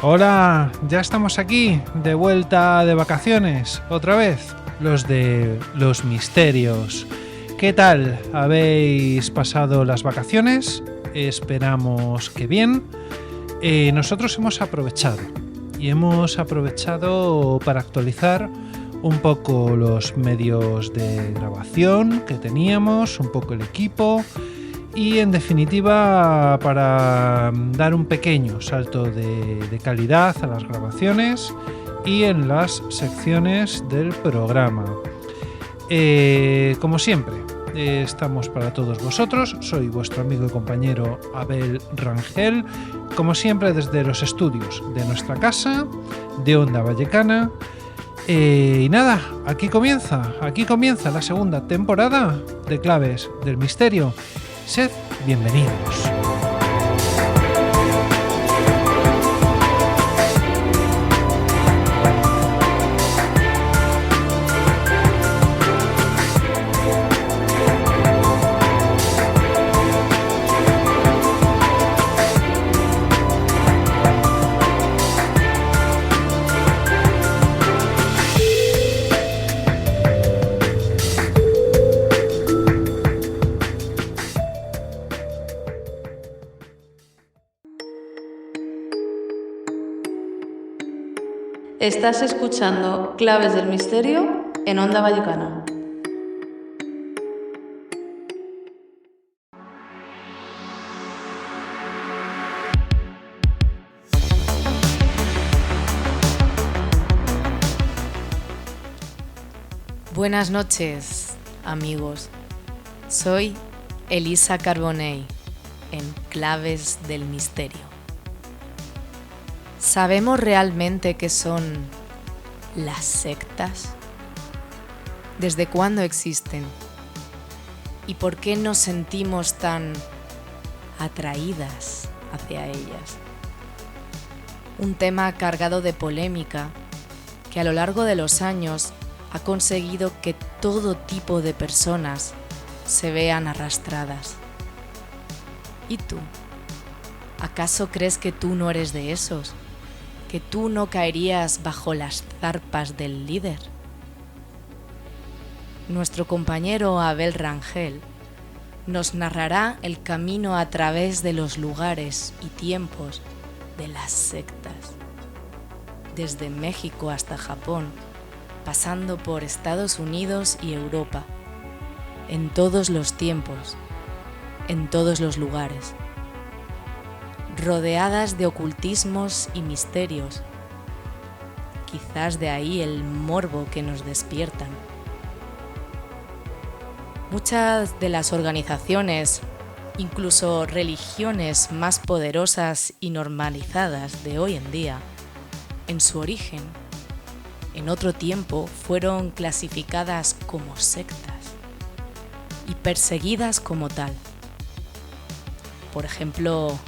Hola, ya estamos aquí, de vuelta de vacaciones, otra vez, los de los misterios. ¿Qué tal? ¿Habéis pasado las vacaciones? Esperamos que bien. Nosotros hemos aprovechado para actualizar un poco los medios de grabación que teníamos, un poco el equipo y en definitiva para dar un pequeño salto de calidad a las grabaciones y en las secciones del programa. Como siempre, estamos para todos vosotros. Soy vuestro amigo y compañero Abel Rangel, como siempre desde los estudios de nuestra casa, de Onda Vallecana. Y nada, aquí comienza la segunda temporada de Claves del Misterio. Sed bienvenidos. Estás escuchando Claves del Misterio en Onda Vallecana. Buenas noches, amigos. Soy Elisa Carbonell en Claves del Misterio. ¿Sabemos realmente qué son las sectas? ¿Desde cuándo existen? ¿Y por qué nos sentimos tan atraídas hacia ellas? Un tema cargado de polémica que a lo largo de los años ha conseguido que todo tipo de personas se vean arrastradas. ¿Y tú? ¿Acaso crees que tú no eres de esos? ¿Que tú no caerías bajo las zarpas del líder? Nuestro compañero Abel Rangel nos narrará el camino a través de los lugares y tiempos de las sectas, desde México hasta Japón, pasando por Estados Unidos y Europa, en todos los tiempos, en todos los lugares, rodeadas de ocultismos y misterios. Quizás de ahí el morbo que nos despiertan. Muchas de las organizaciones, incluso religiones más poderosas y normalizadas de hoy en día, en su origen, en otro tiempo, fueron clasificadas como sectas y perseguidas como tal. Por ejemplo,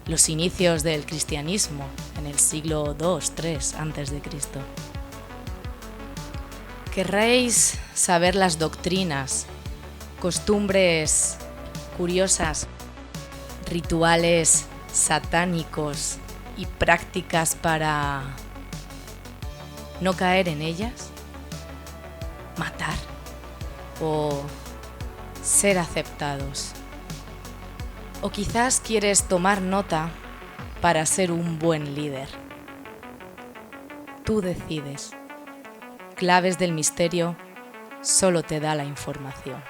los inicios del cristianismo en el siglo II-III a.C. Querréis saber las doctrinas, costumbres curiosas, rituales satánicos y prácticas para no caer en ellas, matar o ser aceptados. O quizás quieres tomar nota para ser un buen líder. Tú decides. Claves del Misterio solo te da la información.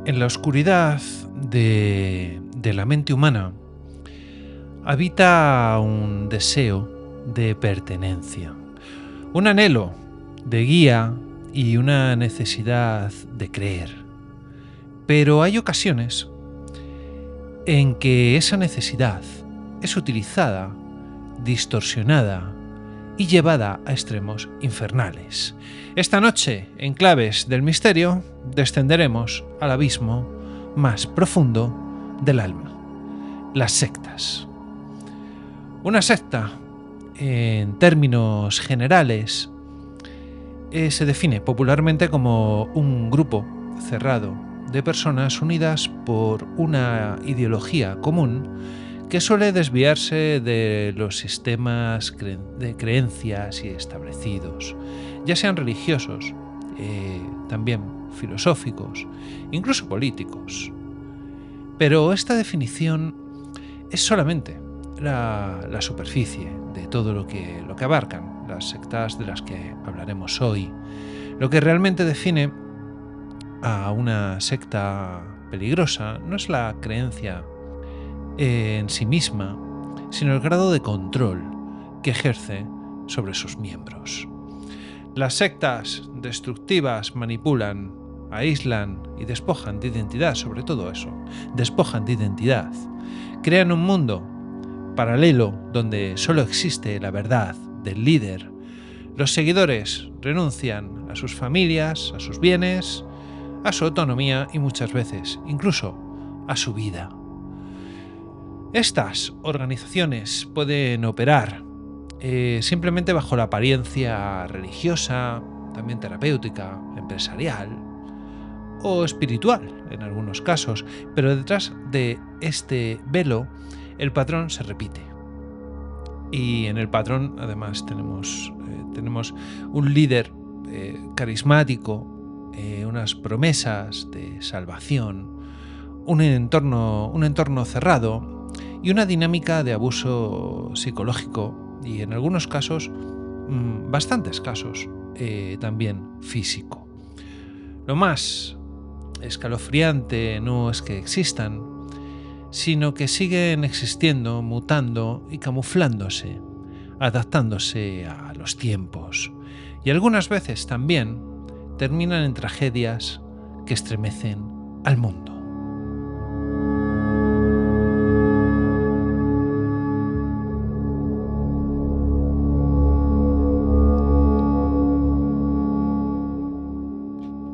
En la oscuridad de la mente humana habita un deseo de pertenencia, un anhelo de guía y una necesidad de creer. Pero hay ocasiones en que esa necesidad es utilizada, distorsionada y llevada a extremos infernales. Esta noche, en Claves del Misterio, descenderemos al abismo más profundo del alma, las sectas. Una secta, en términos generales, se define popularmente como un grupo cerrado de personas unidas por una ideología común que suele desviarse de los sistemas de creencias y establecidos, ya sean religiosos, también filosóficos, incluso políticos. Pero esta definición es solamente la superficie de todo lo que abarcan las sectas de las que hablaremos hoy. Lo que realmente define a una secta peligrosa no es la creencia en sí misma, sino el grado de control que ejerce sobre sus miembros. Las sectas destructivas manipulan, aíslan y despojan de identidad, sobre todo eso, despojan de identidad. Crean un mundo paralelo donde solo existe la verdad del líder. Los seguidores renuncian a sus familias, a sus bienes, a su autonomía y muchas veces incluso a su vida. Estas organizaciones pueden operar simplemente bajo la apariencia religiosa, también terapéutica, empresarial o espiritual en algunos casos, pero detrás de este velo el patrón se repite. Y en el patrón además tenemos un líder carismático, unas promesas de salvación, un entorno cerrado y una dinámica de abuso psicológico y en algunos casos, bastantes casos, también físico. Lo más escalofriante no es que existan, sino que siguen existiendo, mutando y camuflándose, adaptándose a los tiempos. Y algunas veces también terminan en tragedias que estremecen al mundo.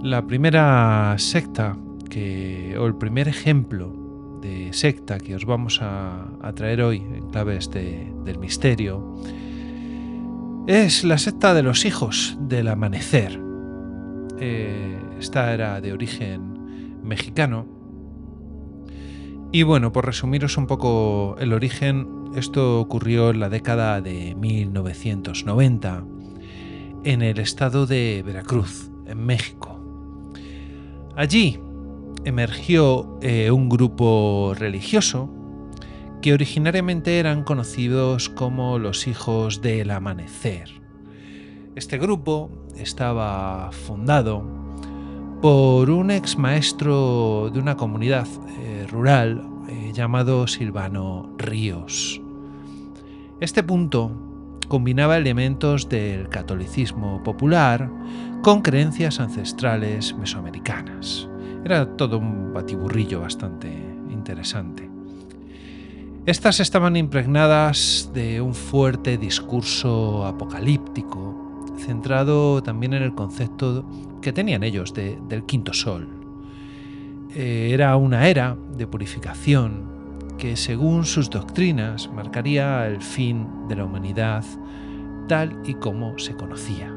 La primera secta o el primer ejemplo de secta que os vamos a traer hoy en Claves del Misterio es la secta de los Hijos del Amanecer. Esta era de origen mexicano. Y bueno, por resumiros un poco el origen, esto ocurrió en la década de 1990 en el estado de Veracruz, en México. Allí emergió un grupo religioso que originariamente eran conocidos como los Hijos del Amanecer. Este grupo estaba fundado por un ex maestro de una comunidad rural llamado Silvano Ríos. Este punto combinaba elementos del catolicismo popular con creencias ancestrales mesoamericanas. Era todo un batiburrillo bastante interesante. Estas estaban impregnadas de un fuerte discurso apocalíptico, centrado también en el concepto que tenían ellos del quinto sol. Era una era de purificación que, según sus doctrinas, marcaría el fin de la humanidad tal y como se conocía.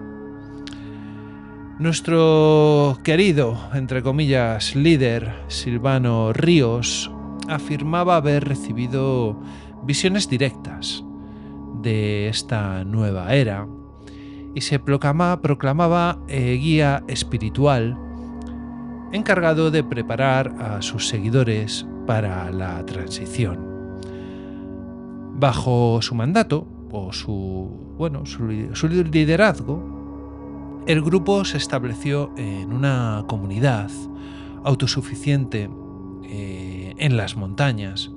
Nuestro querido, entre comillas, líder, Silvano Ríos, afirmaba haber recibido visiones directas de esta nueva era y se proclamaba guía espiritual encargado de preparar a sus seguidores para la transición. Bajo su mandato o su liderazgo, el grupo se estableció en una comunidad autosuficiente en las montañas,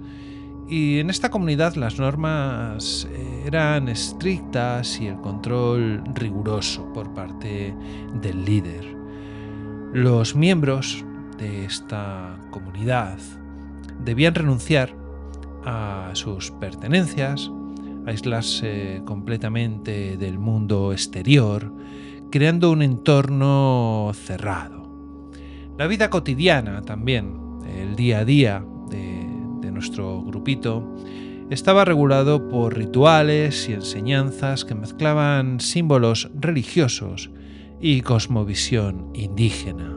y en esta comunidad las normas eran estrictas y el control riguroso por parte del líder. Los miembros de esta comunidad debían renunciar a sus pertenencias, aislarse completamente del mundo exterior, creando un entorno cerrado. La vida cotidiana también, el día a día de nuestro grupito, estaba regulado por rituales y enseñanzas que mezclaban símbolos religiosos y cosmovisión indígena.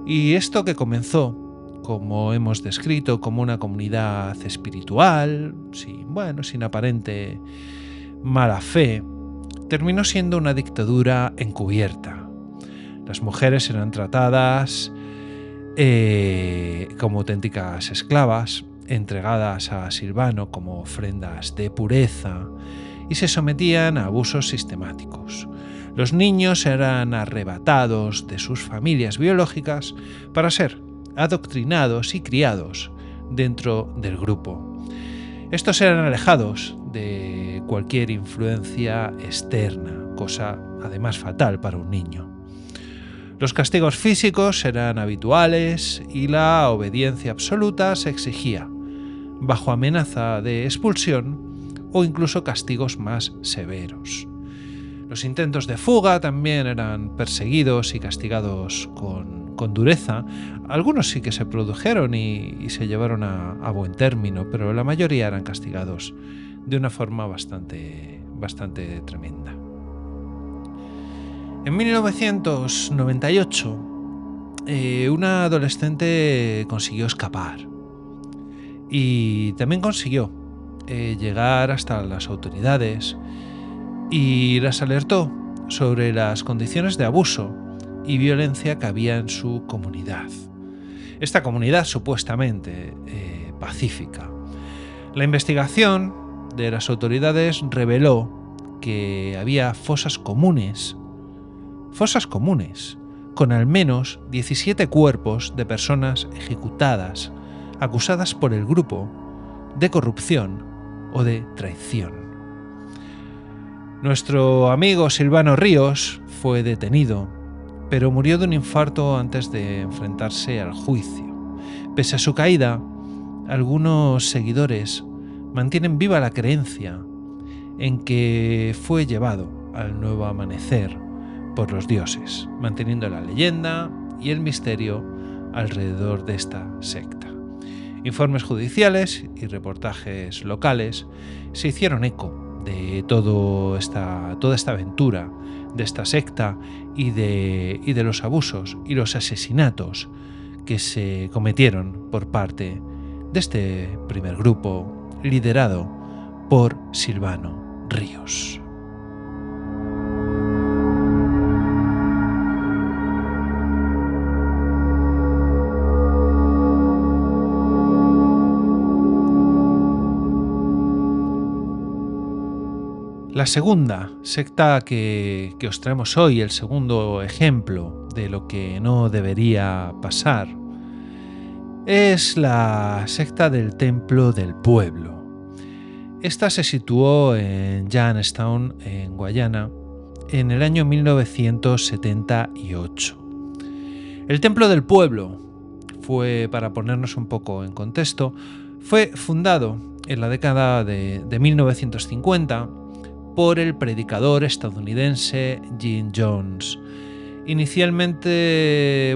Y esto que comenzó, como hemos descrito, como una comunidad espiritual, sin aparente mala fe, terminó siendo una dictadura encubierta. Las mujeres eran tratadas como auténticas esclavas, entregadas a Silvano como ofrendas de pureza, y se sometían a abusos sistemáticos. Los niños eran arrebatados de sus familias biológicas para ser adoctrinados y criados dentro del grupo. Estos eran alejados de cualquier influencia externa, cosa además fatal para un niño. Los castigos físicos eran habituales y la obediencia absoluta se exigía, bajo amenaza de expulsión o incluso castigos más severos. Los intentos de fuga también eran perseguidos y castigados con dureza. Algunos sí que se produjeron y se llevaron a buen término, pero la mayoría eran castigados de una forma bastante tremenda. En 1998, una adolescente consiguió escapar y también consiguió llegar hasta las autoridades y las alertó sobre las condiciones de abuso y violencia que había en su comunidad. Esta comunidad supuestamente pacífica. La investigación de las autoridades reveló que había fosas comunes, con al menos 17 cuerpos de personas ejecutadas, acusadas por el grupo de corrupción o de traición. Nuestro amigo Silvano Ríos fue detenido, pero murió de un infarto antes de enfrentarse al juicio. Pese a su caída, algunos seguidores mantienen viva la creencia en que fue llevado al nuevo amanecer por los dioses, manteniendo la leyenda y el misterio alrededor de esta secta. Informes judiciales y reportajes locales se hicieron eco de toda esta aventura de esta secta y de los abusos y los asesinatos que se cometieron por parte de este primer grupo liderado por Silvano Ríos. La segunda secta que os traemos hoy, el segundo ejemplo de lo que no debería pasar, es la secta del Templo del Pueblo. Esta se situó en Jamestown, en Guyana, en el año 1978. El Templo del Pueblo fue, para ponernos un poco en contexto, fue fundado en la década de 1950 por el predicador estadounidense Jim Jones. Inicialmente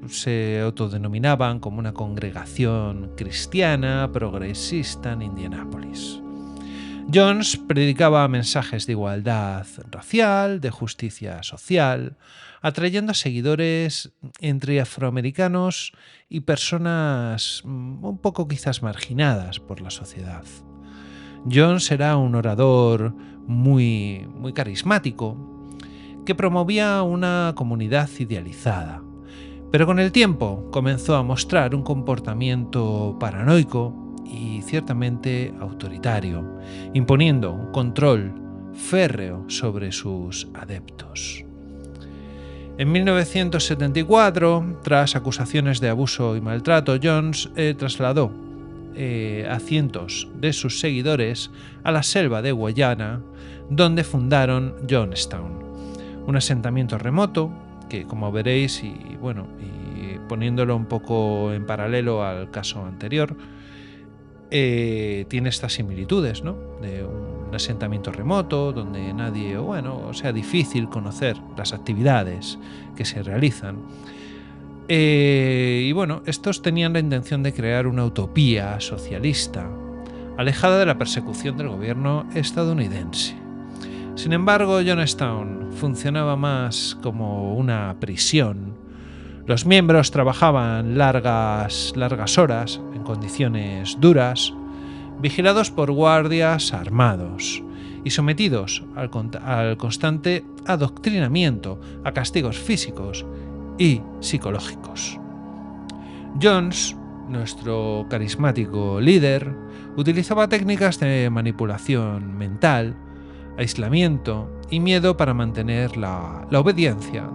se autodenominaban como una congregación cristiana progresista en Indianápolis. Jones predicaba mensajes de igualdad racial, de justicia social, atrayendo a seguidores entre afroamericanos y personas un poco quizás marginadas por la sociedad. Jones era un orador muy carismático que promovía una comunidad idealizada, pero con el tiempo comenzó a mostrar un comportamiento paranoico y ciertamente autoritario, imponiendo un control férreo sobre sus adeptos. En 1974, tras acusaciones de abuso y maltrato, Jones trasladó a cientos de sus seguidores a la selva de Guyana, donde fundaron Jamestown, un asentamiento remoto que, como veréis, y poniéndolo un poco en paralelo al caso anterior, tiene estas similitudes, ¿no? De un asentamiento remoto donde nadie, o sea difícil conocer las actividades que se realizan. Y bueno, estos tenían la intención de crear una utopía socialista, alejada de la persecución del gobierno estadounidense. Sin embargo, Jonestown funcionaba más como una prisión. Los miembros trabajaban largas horas en condiciones duras, vigilados por guardias armados y sometidos al constante adoctrinamiento, a castigos físicos y psicológicos. Jones, nuestro carismático líder, utilizaba técnicas de manipulación mental, aislamiento y miedo para mantener la obediencia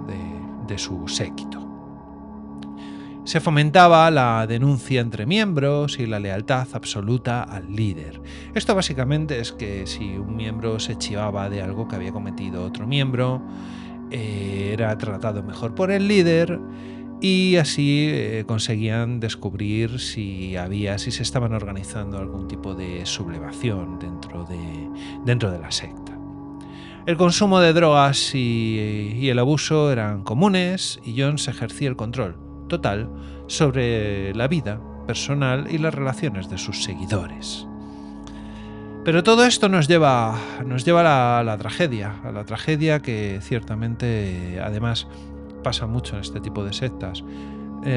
de su séquito. Se fomentaba la denuncia entre miembros y la lealtad absoluta al líder. Esto básicamente es que si un miembro se chivaba de algo que había cometido otro miembro, era tratado mejor por el líder y así conseguían descubrir si se estaban organizando algún tipo de sublevación dentro de la secta. El consumo de drogas y el abuso eran comunes y Jones ejercía el control total sobre la vida personal y las relaciones de sus seguidores. Pero todo esto nos lleva a la tragedia que ciertamente además pasa mucho en este tipo de sectas.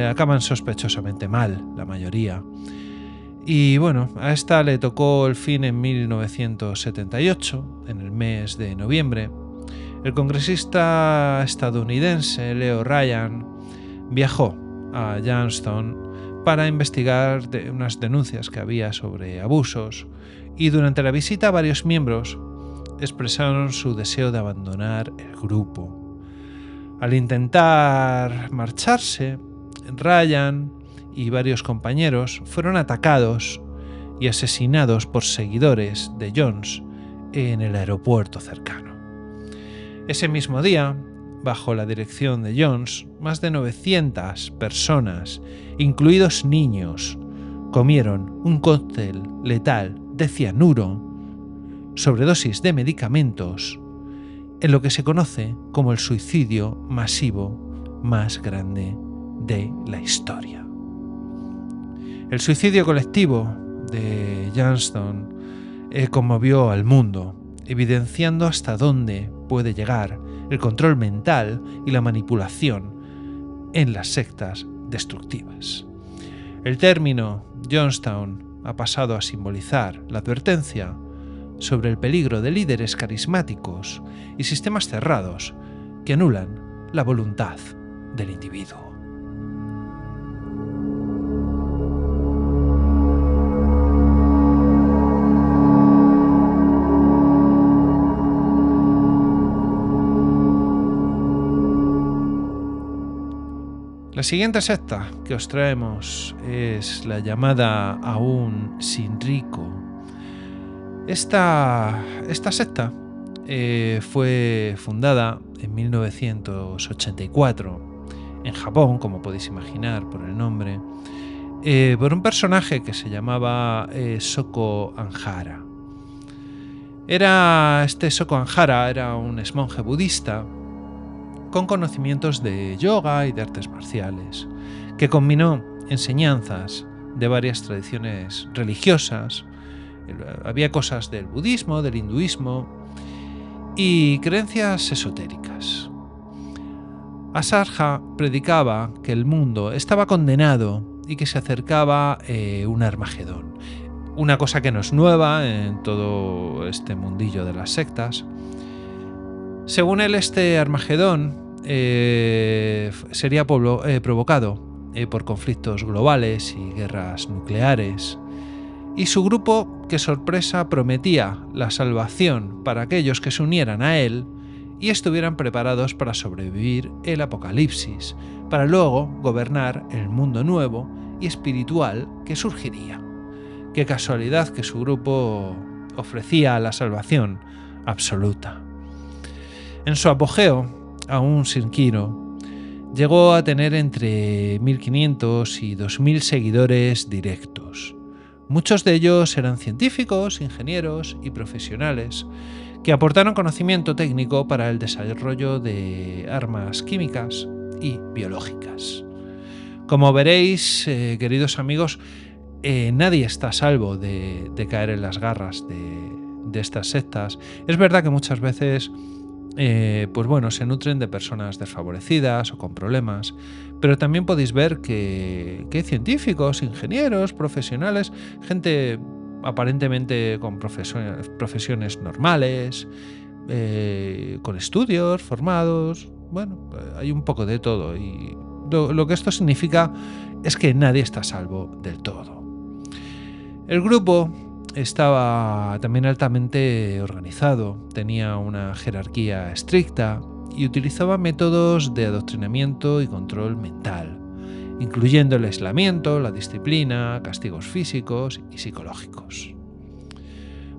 Acaban sospechosamente mal la mayoría. Y bueno, a esta le tocó el fin en 1978, en el mes de noviembre. El congresista estadounidense Leo Ryan viajó a Jonestown para investigar unas denuncias que había sobre abusos, y durante la visita varios miembros expresaron su deseo de abandonar el grupo. Al intentar marcharse, Ryan y varios compañeros fueron atacados y asesinados por seguidores de Jones en el aeropuerto cercano. Ese mismo día, bajo la dirección de Jones, más de 900 personas, incluidos niños, comieron un cóctel letal de cianuro, sobredosis de medicamentos, en lo que se conoce como el suicidio masivo más grande de la historia. El suicidio colectivo de Jonestown conmovió al mundo, evidenciando hasta dónde puede llegar el control mental y la manipulación en las sectas destructivas. El término Jonestown ha pasado a simbolizar la advertencia sobre el peligro de líderes carismáticos y sistemas cerrados que anulan la voluntad del individuo. La siguiente secta que os traemos es la llamada Aún Shinriko. Esta secta fue fundada en 1984 en Japón, como podéis imaginar por el nombre, por un personaje que se llamaba Shoko Anhara. Shoko Anhara era un monje budista con conocimientos de yoga y de artes marciales, que combinó enseñanzas de varias tradiciones religiosas. Había cosas del budismo, del hinduismo y creencias esotéricas. Asarja predicaba que el mundo estaba condenado y que se acercaba un Armagedón, una cosa que no es nueva en todo este mundillo de las sectas. Según él, este Armagedón sería provocado por conflictos globales y guerras nucleares, y su grupo, qué sorpresa, prometía la salvación para aquellos que se unieran a él y estuvieran preparados para sobrevivir el apocalipsis, para luego gobernar el mundo nuevo y espiritual que surgiría. Qué casualidad que su grupo ofrecía la salvación absoluta. En su apogeo, Aún Shinriko llegó a tener entre 1.500 y 2.000 seguidores directos, Muchos de ellos eran científicos, ingenieros y profesionales que aportaron conocimiento técnico para el desarrollo de armas químicas y biológicas. Como veréis, queridos amigos, nadie está a salvo de caer en las garras de estas sectas. Es verdad que muchas veces se nutren de personas desfavorecidas o con problemas, pero también podéis ver que hay científicos, ingenieros, profesionales, gente aparentemente con profesiones normales, con estudios, formados. Bueno, hay un poco de todo, y lo que esto significa es que nadie está a salvo del todo. El grupo estaba también altamente organizado, tenía una jerarquía estricta y utilizaba métodos de adoctrinamiento y control mental, incluyendo el aislamiento, la disciplina, castigos físicos y psicológicos.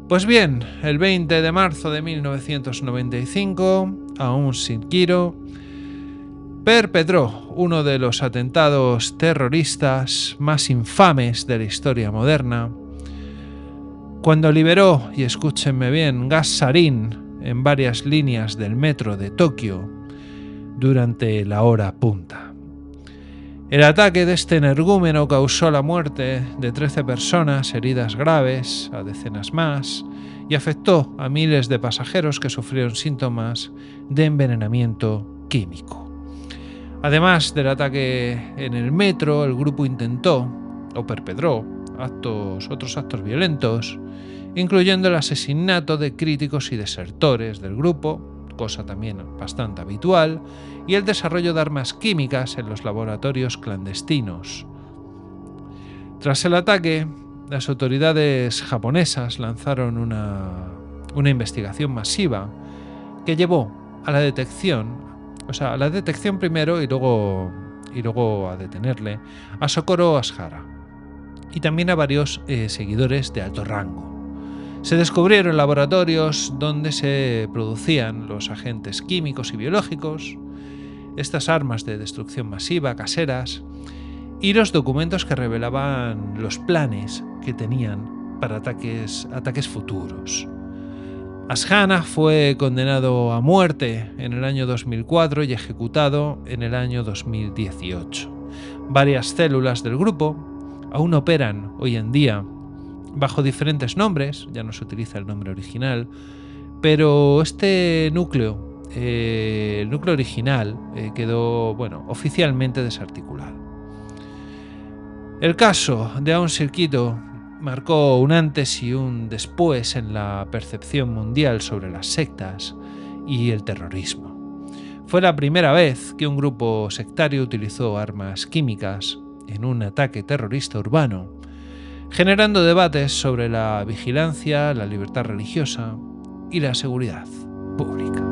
Pues bien, el 20 de marzo de 1995, Aung San Suu perpetró uno de los atentados terroristas más infames de la historia moderna, cuando liberó, y escúchenme bien, gas sarín en varias líneas del metro de Tokio durante la hora punta. El ataque de este energúmeno causó la muerte de 13 personas, heridas graves a decenas más, y afectó a miles de pasajeros que sufrieron síntomas de envenenamiento químico. Además del ataque en el metro, el grupo intentó o perpetró otros actos violentos, incluyendo el asesinato de críticos y desertores del grupo, cosa también bastante habitual, y el desarrollo de armas químicas en los laboratorios clandestinos. Tras el ataque, las autoridades japonesas lanzaron una investigación masiva que llevó a la detección, primero y luego a detenerle a Socorro Ashihara y también a varios seguidores de alto rango. Se descubrieron laboratorios donde se producían los agentes químicos y biológicos, estas armas de destrucción masiva caseras y los documentos que revelaban los planes que tenían para ataques futuros. Ashihara fue condenado a muerte en el año 2004 y ejecutado en el año 2018. Varias células del grupo aún operan hoy en día bajo diferentes nombres, ya no se utiliza el nombre original, pero este núcleo, el núcleo original, quedó oficialmente desarticulado. El caso de Aung San Suu marcó un antes y un después en la percepción mundial sobre las sectas y el terrorismo. Fue la primera vez que un grupo sectario utilizó armas químicas en un ataque terrorista urbano, generando debates sobre la vigilancia, la libertad religiosa y la seguridad pública.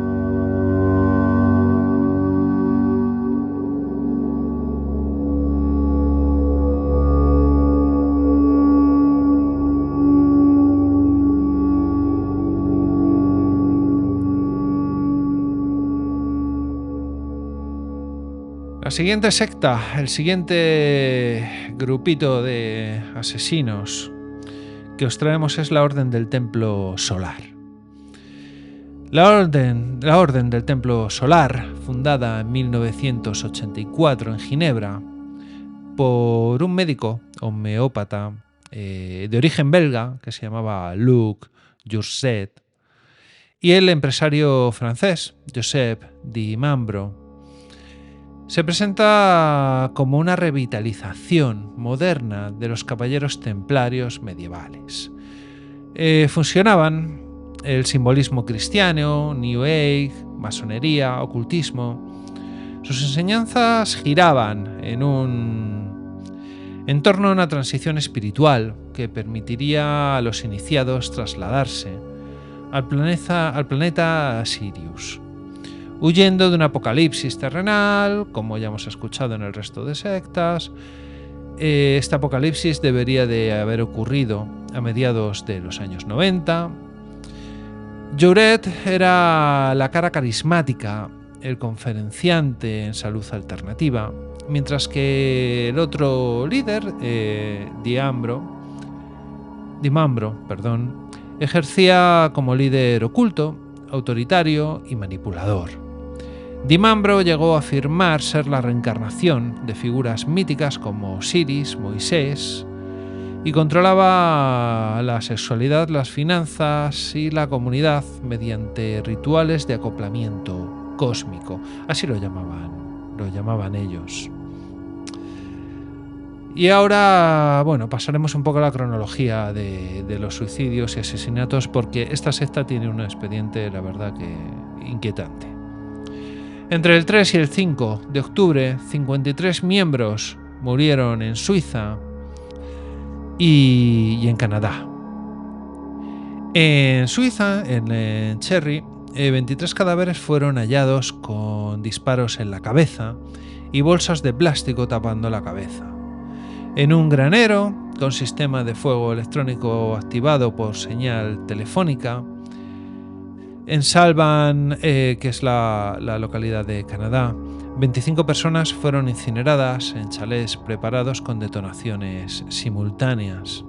La siguiente secta, el siguiente grupito de asesinos que os traemos es la Orden del Templo Solar. La Orden del Templo Solar, fundada en 1984 en Ginebra por un médico homeópata de origen belga que se llamaba Luc Jourset y el empresario francés Joseph Di Mambro, se presenta como una revitalización moderna de los caballeros templarios medievales. Fusionaban el simbolismo cristiano, New Age, masonería, ocultismo. Sus enseñanzas giraban en torno a una transición espiritual que permitiría a los iniciados trasladarse al planeta Sirius, huyendo de un apocalipsis terrenal, como ya hemos escuchado en el resto de sectas. Este apocalipsis debería de haber ocurrido a mediados de los años 90. Jourset era la cara carismática, el conferenciante en salud alternativa, mientras que el otro líder, Di Mambro, Dimambro, ejercía como líder oculto, autoritario y manipulador. Dimambro llegó a afirmar ser la reencarnación de figuras míticas como Osiris, Moisés, y controlaba la sexualidad, las finanzas y la comunidad mediante rituales de acoplamiento cósmico. Así lo llamaban ellos. Y ahora, pasaremos un poco a la cronología de los suicidios y asesinatos, porque esta secta tiene un expediente, la verdad, que inquietante. Entre el 3 y el 5 de octubre, 53 miembros murieron en Suiza y en Canadá. En Suiza, en Cherry, 23 cadáveres fueron hallados con disparos en la cabeza y bolsas de plástico tapando la cabeza. En un granero, con sistema de fuego electrónico activado por señal telefónica, en Salvan, que es la localidad de Canadá, 25 personas fueron incineradas en chalés preparados con detonaciones simultáneas.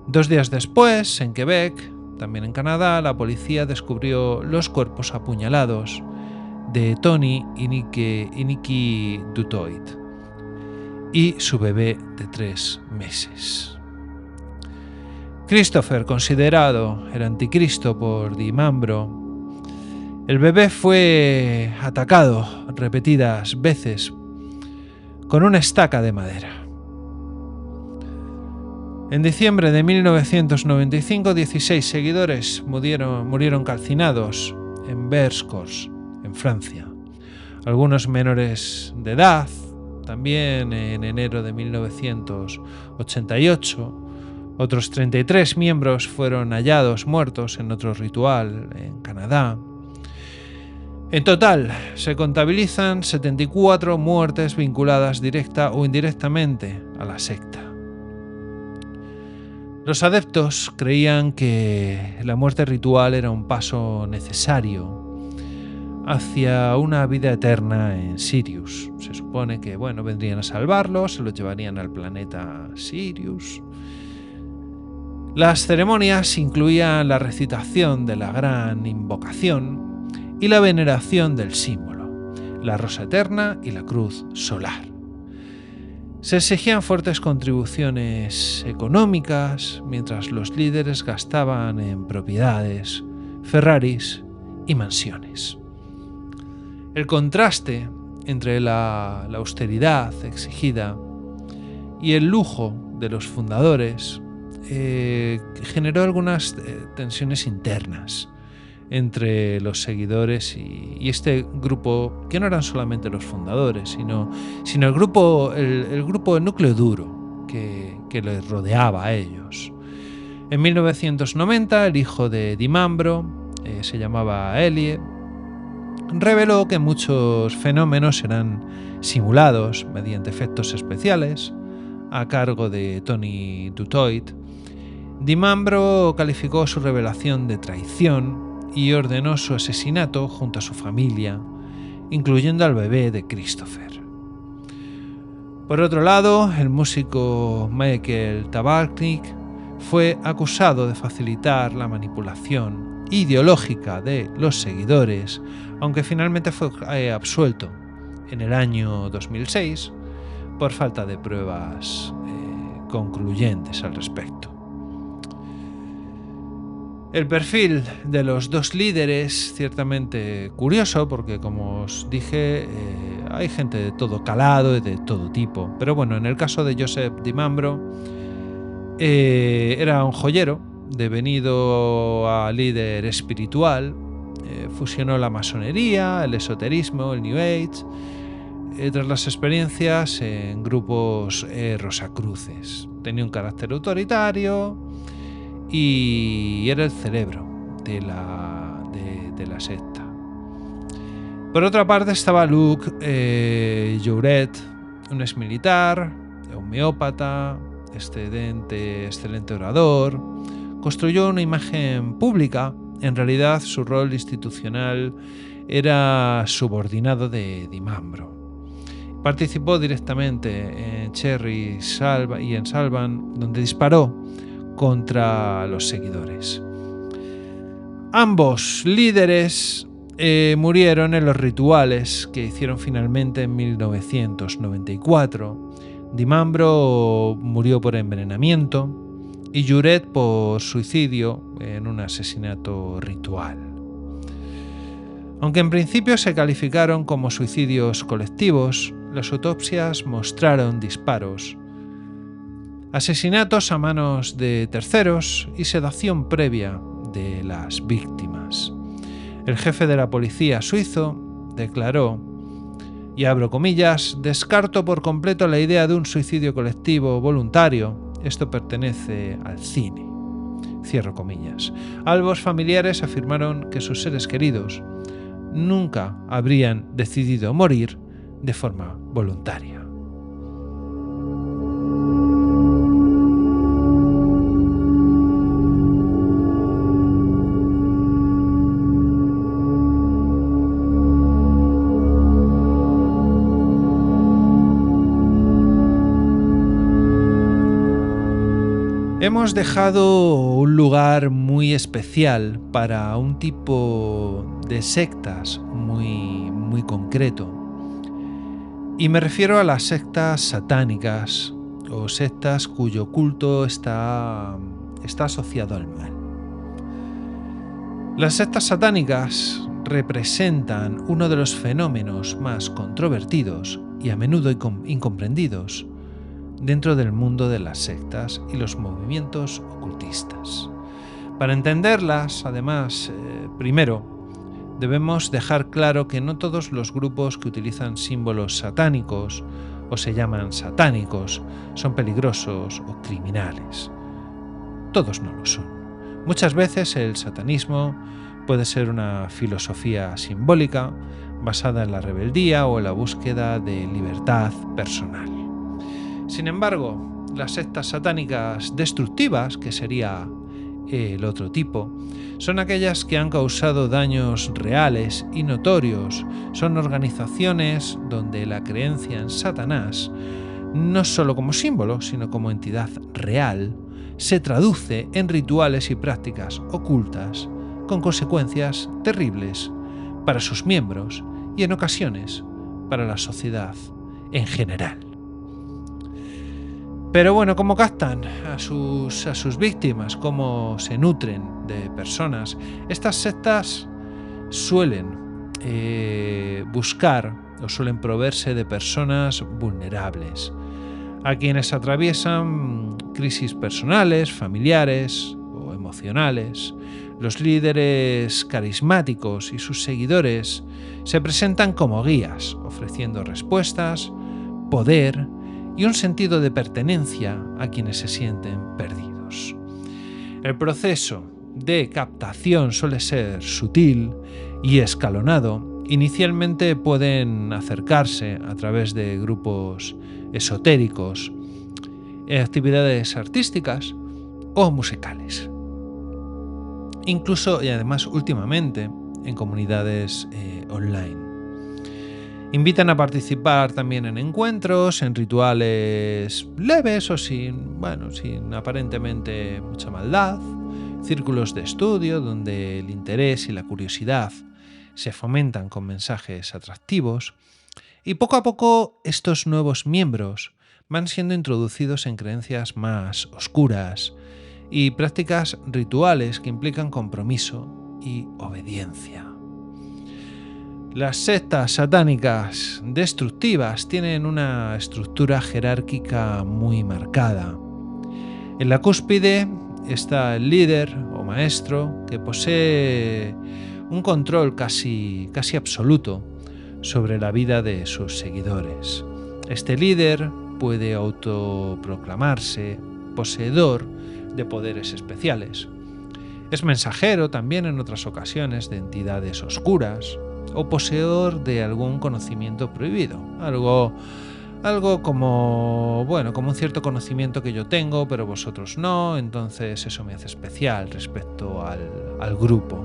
2 días después, en Quebec, también en Canadá, la policía descubrió los cuerpos apuñalados de Tony y Nikki Dutoit y su bebé de 3 meses. Christopher, considerado el anticristo por Dimambro, el bebé fue atacado repetidas veces con una estaca de madera. En diciembre de 1995, 16 seguidores murieron calcinados en Vercors, en Francia. Algunos menores de edad. También en enero de 1988, otros 33 miembros fueron hallados muertos en otro ritual en Canadá. En total, se contabilizan 74 muertes vinculadas directa o indirectamente a la secta. Los adeptos creían que la muerte ritual era un paso necesario hacia una vida eterna en Sirius. Se supone que, vendrían a salvarlos, se los llevarían al planeta Sirius. Las ceremonias incluían la recitación de la gran invocación y la veneración del símbolo, la rosa eterna y la cruz solar. Se exigían fuertes contribuciones económicas, mientras los líderes gastaban en propiedades, Ferraris y mansiones. El contraste entre la austeridad exigida y el lujo de los fundadores generó algunas tensiones internas entre los seguidores y este grupo, que no eran solamente los fundadores, sino el grupo, el núcleo duro que les rodeaba a ellos. En 1990, el hijo de Dimambro, se llamaba Elie, reveló que muchos fenómenos eran simulados mediante efectos especiales a cargo de Tony Dutoit. Dimambro calificó su revelación de traición y ordenó su asesinato junto a su familia, incluyendo al bebé de Christopher. Por otro lado, el músico Michael Tabarnik fue acusado de facilitar la manipulación ideológica de los seguidores, aunque finalmente fue absuelto en el año 2006 por falta de pruebas concluyentes al respecto. El perfil de los dos líderes, ciertamente curioso, porque como os dije, hay gente de todo calado y de todo tipo. Pero en el caso de Joseph Dimambro, era un joyero, devenido a líder espiritual, fusionó la masonería, el esoterismo, el New Age, tras las experiencias en grupos rosacruces. Tenía un carácter autoritario y era el cerebro de la secta. Por otra parte estaba Luc Jouret, un exmilitar, homeópata, excelente orador. Construyó una imagen pública. En realidad su rol institucional era subordinado de Dimambro. Participó directamente en Cherry y en Salvan, donde disparó contra los seguidores. Ambos líderes murieron en los rituales que hicieron finalmente en 1994. Di Mambro murió por envenenamiento y Juret por suicidio en un asesinato ritual. Aunque en principio se calificaron como suicidios colectivos, las autopsias mostraron disparos, asesinatos a manos de terceros y sedación previa de las víctimas. El jefe de la policía suizo declaró, y abro comillas, descarto por completo la idea de un suicidio colectivo voluntario. Esto pertenece al cine. Cierro comillas. Ambos familiares afirmaron que sus seres queridos nunca habrían decidido morir de forma voluntaria. Hemos dejado un lugar muy especial para un tipo de sectas muy concreto. Y me refiero a las sectas satánicas o sectas cuyo culto está asociado al mal. Las sectas satánicas representan uno de los fenómenos más controvertidos y a menudo incomprendidos dentro del mundo de las sectas y los movimientos ocultistas. Para entenderlas, además, primero, debemos dejar claro que no todos los grupos que utilizan símbolos satánicos o se llaman satánicos son peligrosos o criminales. Todos no lo son. Muchas veces el satanismo puede ser una filosofía simbólica basada en la rebeldía o en la búsqueda de libertad personal. Sin embargo, las sectas satánicas destructivas, que sería el otro tipo, son aquellas que han causado daños reales y notorios. Son organizaciones donde la creencia en Satanás, no solo como símbolo, sino como entidad real, se traduce en rituales y prácticas ocultas con consecuencias terribles para sus miembros y en ocasiones para la sociedad en general. Pero bueno, ¿cómo captan a sus víctimas? ¿Cómo se nutren de personas? Estas sectas suelen buscar o suelen proveerse de personas vulnerables, a quienes atraviesan crisis personales, familiares o emocionales. Los líderes carismáticos y sus seguidores se presentan como guías, ofreciendo respuestas, poder y un sentido de pertenencia a quienes se sienten perdidos. El proceso de captación suele ser sutil y escalonado. Inicialmente pueden acercarse a través de grupos esotéricos, actividades artísticas o musicales. Incluso y además últimamente en comunidades online. Invitan a participar también en encuentros, en rituales leves o sin aparentemente mucha maldad, círculos de estudio donde el interés y la curiosidad se fomentan con mensajes atractivos, y poco a poco estos nuevos miembros van siendo introducidos en creencias más oscuras y prácticas rituales que implican compromiso y obediencia. Las sectas satánicas destructivas tienen una estructura jerárquica muy marcada. En la cúspide está el líder o maestro, que posee un control casi absoluto sobre la vida de sus seguidores. Este líder puede autoproclamarse poseedor de poderes especiales. Es mensajero también en otras ocasiones de entidades oscuras, o poseedor de algún conocimiento prohibido, algo como un cierto conocimiento que yo tengo pero vosotros no, entonces eso me hace especial respecto al grupo.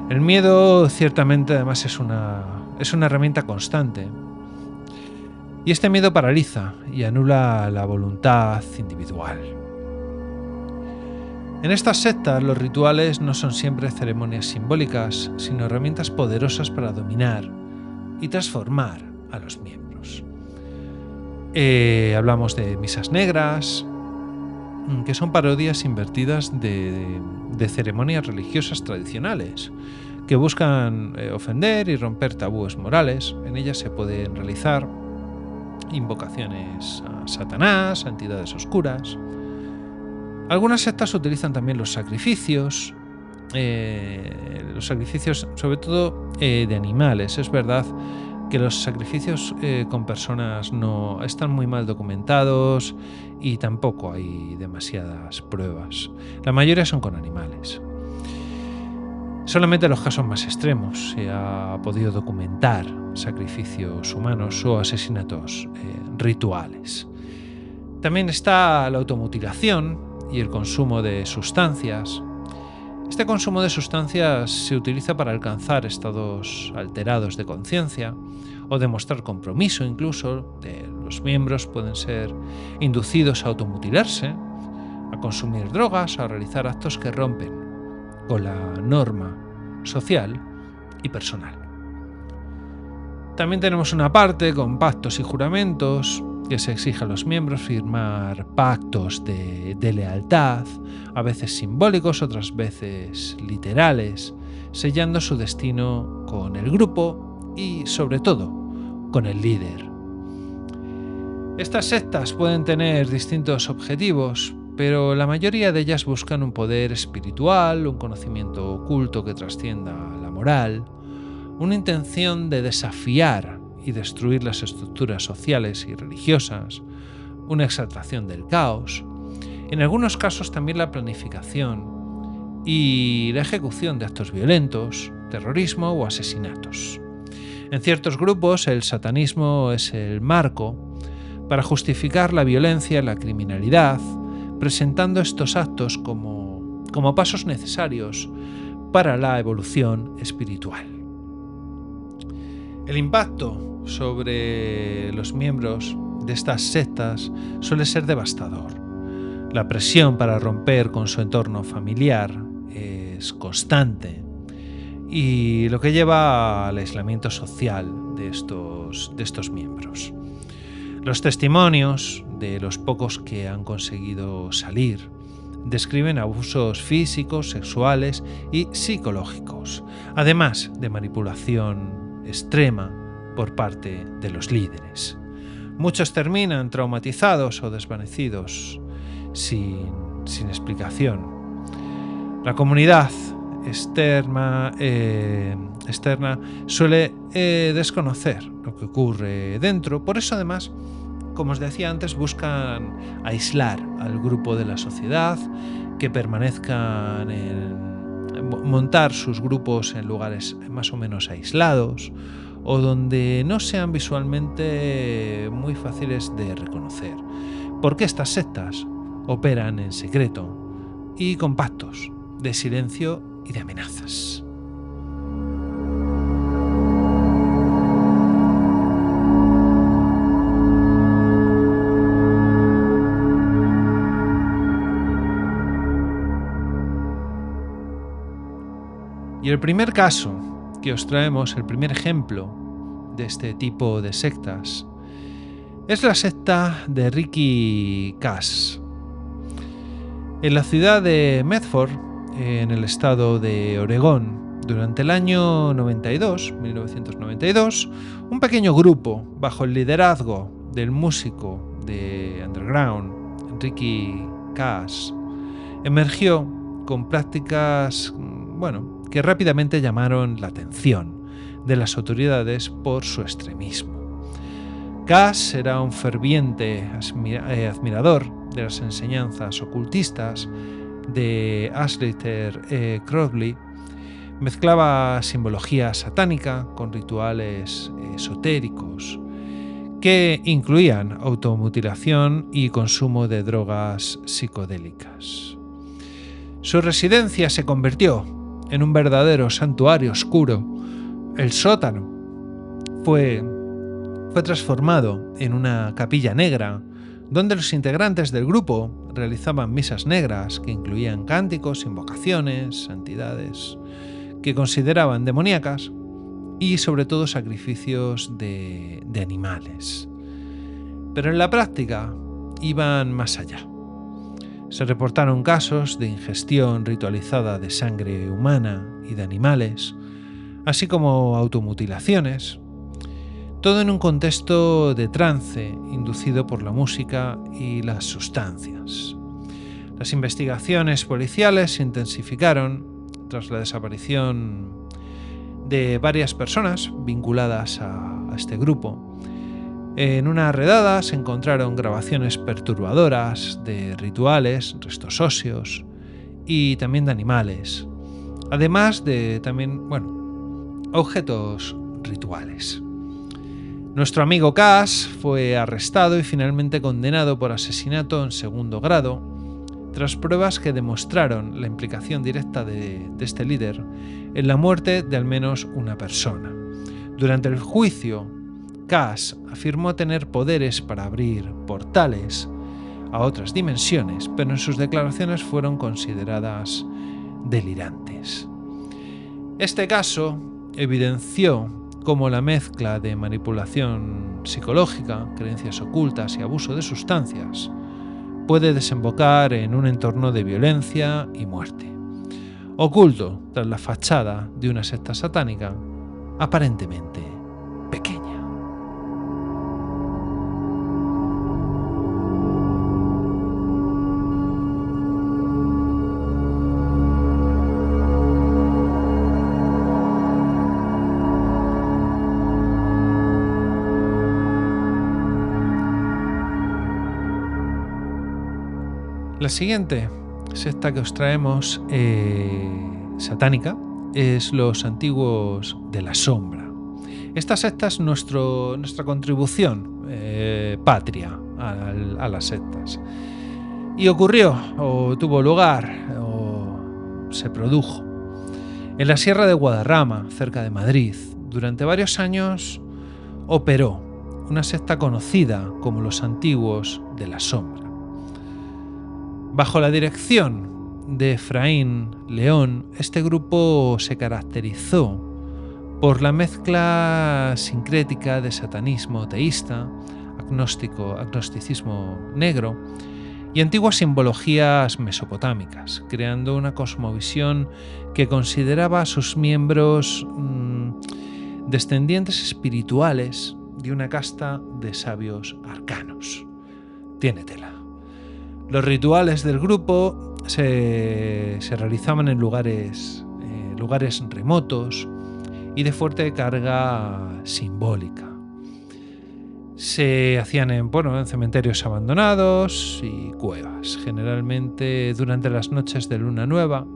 El miedo ciertamente además es una herramienta constante, y este miedo paraliza y anula la voluntad individual. En estas sectas los rituales no son siempre ceremonias simbólicas, sino herramientas poderosas para dominar y transformar a los miembros. Hablamos de misas negras, que son parodias invertidas de ceremonias religiosas tradicionales, que buscan ofender y romper tabúes morales. En ellas se pueden realizar invocaciones a Satanás, a entidades oscuras. Algunas sectas utilizan también los sacrificios sobre todo de animales. Es verdad que los sacrificios con personas no están muy mal documentados y tampoco hay demasiadas pruebas. La mayoría son con animales. Solamente en los casos más extremos se ha podido documentar sacrificios humanos o asesinatos rituales. También está la automutilación y el consumo de sustancias. Este consumo de sustancias se utiliza para alcanzar estados alterados de conciencia o demostrar compromiso. Incluso los miembros pueden ser inducidos a automutilarse, a consumir drogas o a realizar actos que rompen con la norma social y personal. También tenemos una parte con pactos y juramentos, que se exige a los miembros firmar pactos de lealtad, a veces simbólicos, otras veces literales, sellando su destino con el grupo y, sobre todo, con el líder. Estas sectas pueden tener distintos objetivos, pero la mayoría de ellas buscan un poder espiritual, un conocimiento oculto que trascienda la moral, una intención de desafiar y destruir las estructuras sociales y religiosas, una exaltación del caos, en algunos casos también la planificación y la ejecución de actos violentos, terrorismo o asesinatos. En ciertos grupos el satanismo es el marco para justificar la violencia y la criminalidad, presentando estos actos como pasos necesarios para la evolución espiritual. El impacto sobre los miembros de estas sectas suele ser devastador. La presión para romper con su entorno familiar es constante y lo que lleva al aislamiento social de estos miembros. Los testimonios de los pocos que han conseguido salir describen abusos físicos, sexuales y psicológicos, además de manipulación extrema por parte de los líderes. Muchos terminan traumatizados o desvanecidos sin explicación. La comunidad externa suele desconocer lo que ocurre dentro. Por eso, además, como os decía antes, buscan aislar al grupo de la sociedad, que permanezcan montar sus grupos en lugares más o menos aislados o donde no sean visualmente muy fáciles de reconocer, porque estas sectas operan en secreto y con pactos de silencio y de amenazas. Y el primer caso que os traemos, el primer ejemplo de este tipo de sectas, es la secta de Ricky Kass. En la ciudad de Medford, en el estado de Oregón, durante el año 1992, un pequeño grupo bajo el liderazgo del músico de underground Ricky Kass emergió con prácticas, que rápidamente llamaron la atención de las autoridades por su extremismo. Kass era un ferviente admirador de las enseñanzas ocultistas de Aleister Crowley. Mezclaba simbología satánica con rituales esotéricos que incluían automutilación y consumo de drogas psicodélicas. Su residencia se convirtió en un verdadero santuario oscuro. El sótano fue transformado en una capilla negra donde los integrantes del grupo realizaban misas negras que incluían cánticos, invocaciones, entidades que consideraban demoníacas y sobre todo sacrificios de animales. Pero en la práctica iban más allá. Se reportaron casos de ingestión ritualizada de sangre humana y de animales, así como automutilaciones, todo en un contexto de trance inducido por la música y las sustancias. Las investigaciones policiales se intensificaron tras la desaparición de varias personas vinculadas a este grupo. En una redada se encontraron grabaciones perturbadoras de rituales, restos óseos y también de animales, además de objetos rituales. Nuestro amigo Cass fue arrestado y finalmente condenado por asesinato en segundo grado, tras pruebas que demostraron la implicación directa de este líder en la muerte de al menos una persona. Durante el juicio, Cass afirmó tener poderes para abrir portales a otras dimensiones, pero en sus declaraciones fueron consideradas delirantes. Este caso evidenció cómo la mezcla de manipulación psicológica, creencias ocultas y abuso de sustancias puede desembocar en un entorno de violencia y muerte, oculto tras la fachada de una secta satánica aparentemente pequeña. La siguiente secta que os traemos, satánica, es los antiguos de la sombra. Esta secta es nuestra contribución patria a las sectas. Y ocurrió, o tuvo lugar, o se produjo en la Sierra de Guadarrama, cerca de Madrid. Durante varios años operó una secta conocida como los antiguos de la sombra. Bajo la dirección de Efraín León, este grupo se caracterizó por la mezcla sincrética de satanismo teísta, agnosticismo negro y antiguas simbologías mesopotámicas, creando una cosmovisión que consideraba a sus miembros descendientes espirituales de una casta de sabios arcanos. Tiene tela. Los rituales del grupo se realizaban en lugares remotos y de fuerte carga simbólica. Se hacían en cementerios abandonados y cuevas, generalmente durante las noches de luna nueva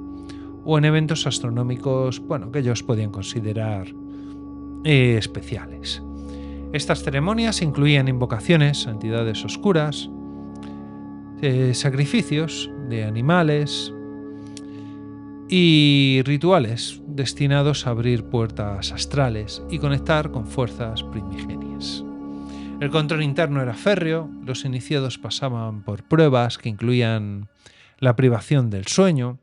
o en eventos astronómicos que ellos podían considerar especiales. Estas ceremonias incluían invocaciones a entidades oscuras, sacrificios de animales y rituales destinados a abrir puertas astrales y conectar con fuerzas primigenias. El control interno era férreo, los iniciados pasaban por pruebas que incluían la privación del sueño,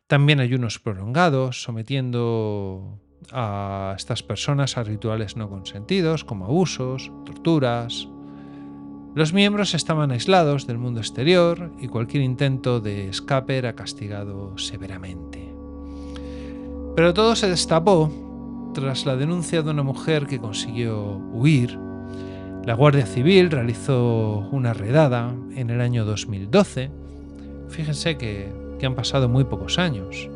también ayunos prolongados, sometiendo a estas personas a rituales no consentidos como abusos, torturas. Los miembros estaban aislados del mundo exterior y cualquier intento de escape era castigado severamente. Pero todo se destapó tras la denuncia de una mujer que consiguió huir. La Guardia Civil realizó una redada en el año 2012. Fíjense que han pasado muy pocos años.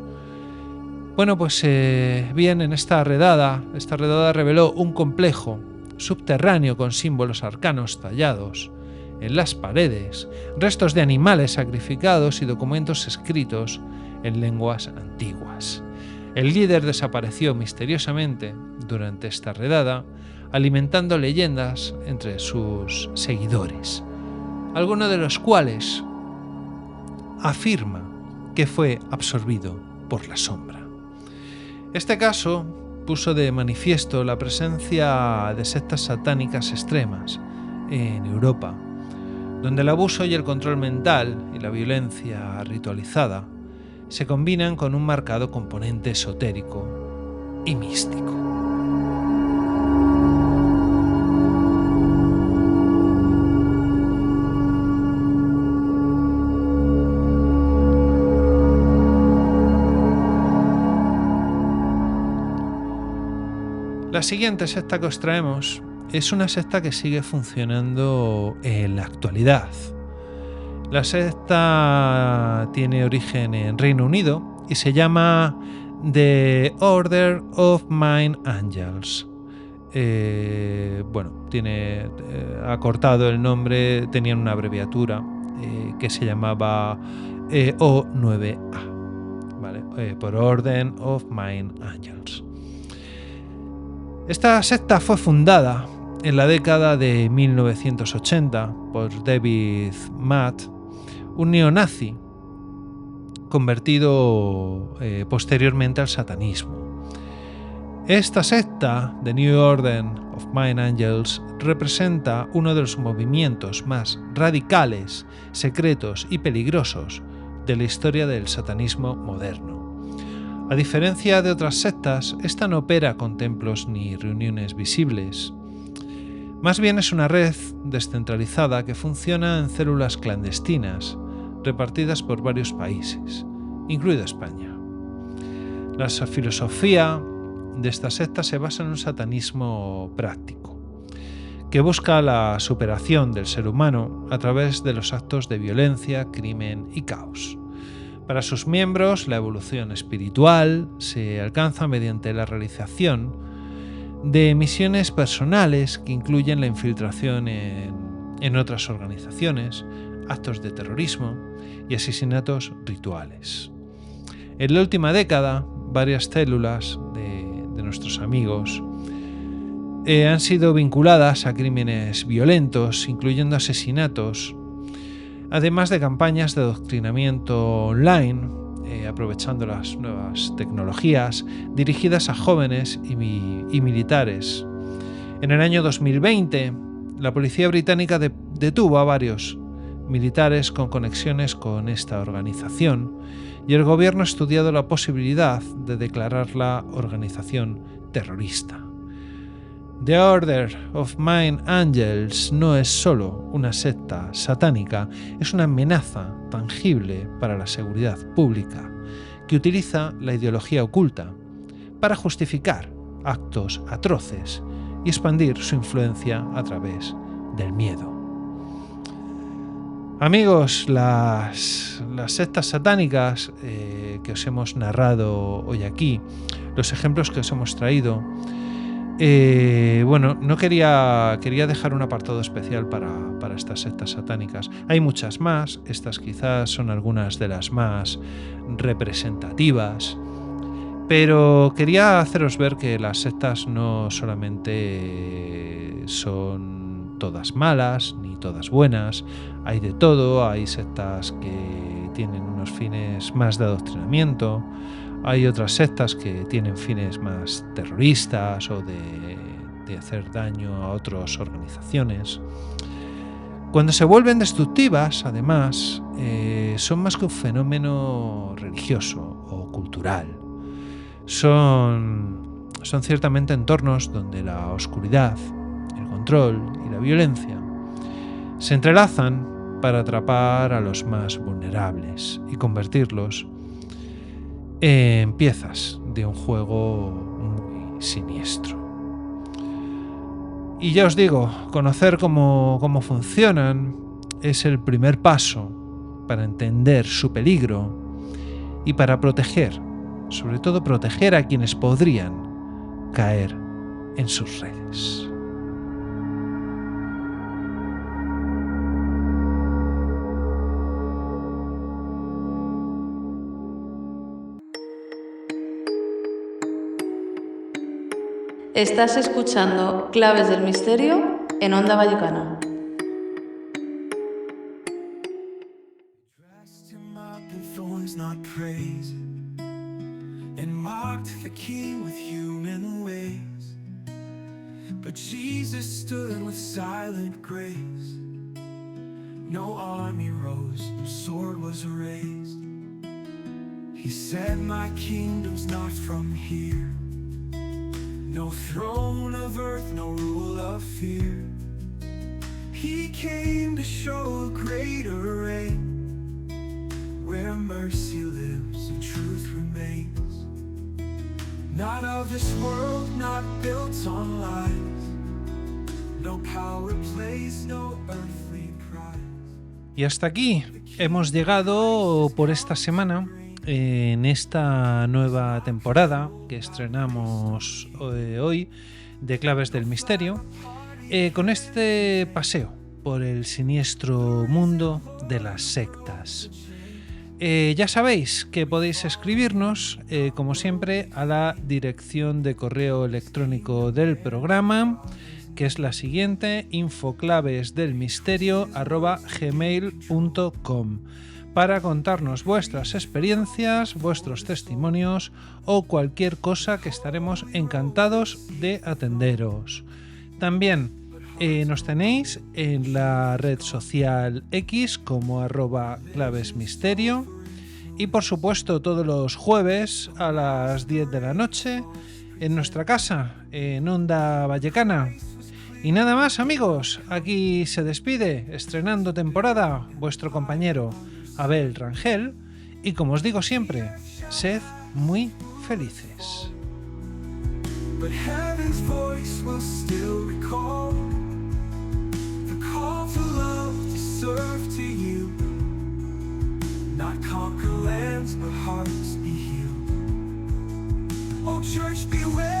Bien, en esta redada reveló un complejo subterráneo con símbolos arcanos tallados en las paredes, restos de animales sacrificados y documentos escritos en lenguas antiguas. El líder desapareció misteriosamente durante esta redada, alimentando leyendas entre sus seguidores, alguno de los cuales afirma que fue absorbido por la sombra. Este caso puso de manifiesto la presencia de sectas satánicas extremas en Europa, donde el abuso y el control mental y la violencia ritualizada se combinan con un marcado componente esotérico y místico. La siguiente secta que os traemos es una secta que sigue funcionando en la actualidad. La secta tiene origen en Reino Unido y se llama The Order of Mine Angels. Tiene acortado el nombre, tenían una abreviatura que se llamaba O9A, ¿vale? Por Order of Mine Angels. Esta secta fue fundada en la década de 1980 por David Matt, un neonazi convertido posteriormente al satanismo. Esta secta, The New Order of Mine Angels, representa uno de los movimientos más radicales, secretos y peligrosos de la historia del satanismo moderno. A diferencia de otras sectas, esta no opera con templos ni reuniones visibles. Más bien es una red descentralizada que funciona en células clandestinas, repartidas por varios países, incluida España. La filosofía de esta secta se basa en un satanismo práctico, que busca la superación del ser humano a través de los actos de violencia, crimen y caos. Para sus miembros, la evolución espiritual se alcanza mediante la realización de misiones personales que incluyen la infiltración en otras organizaciones, actos de terrorismo y asesinatos rituales. En la última década, varias células de nuestros amigos han sido vinculadas a crímenes violentos, incluyendo asesinatos, además de campañas de adoctrinamiento online, aprovechando las nuevas tecnologías, dirigidas a jóvenes y militares. En el año 2020, la policía británica detuvo a varios militares con conexiones con esta organización y el gobierno ha estudiado la posibilidad de declararla organización terrorista. The Order of Mine Angels no es solo una secta satánica, es una amenaza tangible para la seguridad pública que utiliza la ideología oculta para justificar actos atroces y expandir su influencia a través del miedo. Amigos, las sectas satánicas que os hemos narrado hoy aquí, los ejemplos que os hemos traído, no quería dejar un apartado especial para estas sectas satánicas. Hay muchas más, estas quizás son algunas de las más representativas, pero quería haceros ver que las sectas no solamente son todas malas ni todas buenas, hay de todo. Hay sectas que tienen unos fines más de adoctrinamiento, hay otras sectas que tienen fines más terroristas o de hacer daño a otras organizaciones. Cuando se vuelven destructivas, además, son más que un fenómeno religioso o cultural. Son ciertamente entornos donde la oscuridad, el control y la violencia se entrelazan para atrapar a los más vulnerables y convertirlos en piezas de un juego muy siniestro. Y ya os digo, conocer cómo funcionan es el primer paso para entender su peligro y para proteger, sobre todo proteger a quienes podrían caer en sus redes. Estás escuchando Claves del Misterio en Onda Vallecana. No army rose, no sword was raised. He said, my kingdom's not from here. No throne of earth, no rule of fear. He came to show a greater reign, where mercy lives and truth remains. Not of this world, not built on lies. No power plays, no earthly prize. Y hasta aquí hemos llegado por esta semana en esta nueva temporada que estrenamos hoy de Claves del Misterio, con este paseo por el siniestro mundo de las sectas. Ya sabéis que podéis escribirnos, como siempre, a la dirección de correo electrónico del programa, que es la siguiente: infoclavesdelmisterio@gmail.com, para contarnos vuestras experiencias, vuestros testimonios o cualquier cosa que estaremos encantados de atenderos. También nos tenéis en la red social X como @clavesmisterio, y por supuesto todos los jueves a las 10 de la noche en nuestra casa, en Onda Vallecana. Y nada más, amigos, aquí se despide, estrenando temporada, vuestro compañero Abel Rangel, y como os digo siempre, sed muy felices. But heaven's voice will still recall the call to love, to serve to you, not conquer lands but hearts be healed. Oh church, beware.